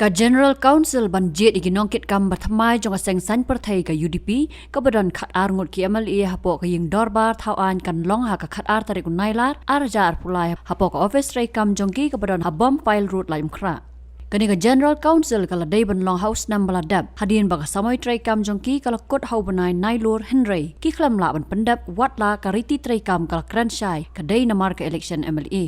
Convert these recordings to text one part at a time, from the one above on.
Ka General Council ban jied igi nongkit kam thymmai jong aseng san perthai ka UDP ka badan khat ar ngot ki MLA hapo ka ying dorbar thau an kan long ha ka khat ar tarik Nailar arjar pulai hapo ka office rai kam jong ki ka badan habom file road laim khra. Kani ka General Council kala day ban long house number dab hadin ba ka samoi trai kam jong ki kala kot hau banai Nailar Henry ki khlam la ban pendap wat la ka riti trai kam kala kranshai ka day namar ka election MLA.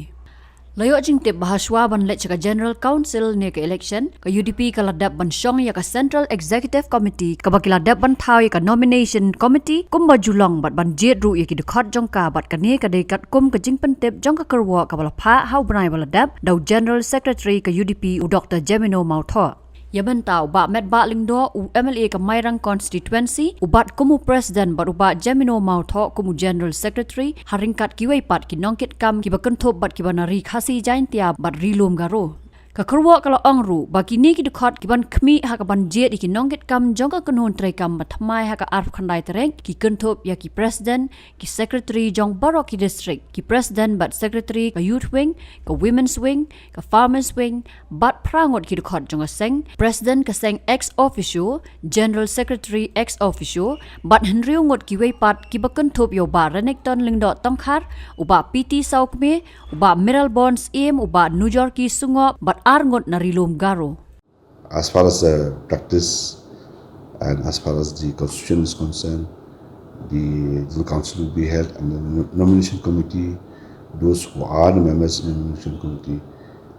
Layo jing tip bahaswa ban lech ka General Council ne ka election ka UDP kala dab ban syong ya ka Central Executive Committee ka bakila dab ban thau ya ka Nomination Committee kumba julong bat ban jied ru ya ki dekhot jong ka bat ka ne ka dei kat kum ka jing pentip jong ka Kyrwoh ka bala pha hau banai bala dab daw General Secretary ka UDP u Dr. Jamino Mautho. Yaban tau ba Metbah lingdo u MLA ka Mairang constituency ubat kumu president bat ubat Jamino Mautho kumu general secretary haringkat kiwai pat ki nongkit kam ki bakenthop bat ki banari khasi jain tia bat rilum garo. Ka Kyrwoh kala angru baki ni ki dekhot ki ban khmi ha ka ban jied ki nongkit kam jong ka kunhun trai kam bat thymmai ha ka arf khandai tereng ki kenthop ya ki president ki secretary jong Baroki district ki president bat secretary ka youth wing ka women's wing ka farmers wing bat prangot ki dekhot jong aseng president ka seng ex officio general secretary ex officio bat henriu ngot ki wei pat ki bakenthop yo ba renekton lingdo tongkhar uba PT saukme uba mineral bonds im uba New York ki sungo bat arngot narilum garo. As far as the practice and as far as the constitution is concerned, the council will be held and the nomination committee, those who are the members in the nomination committee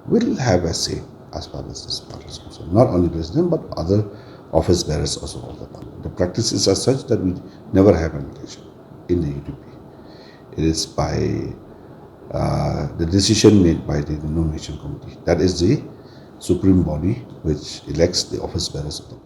will have a say as far as this part is concerned. Not only president but other office bearers also of the party. The practice is as such that we never have an election in the UDP. It is by the decision made by the nomination committee. That is the supreme body which elects the office bearers of the party.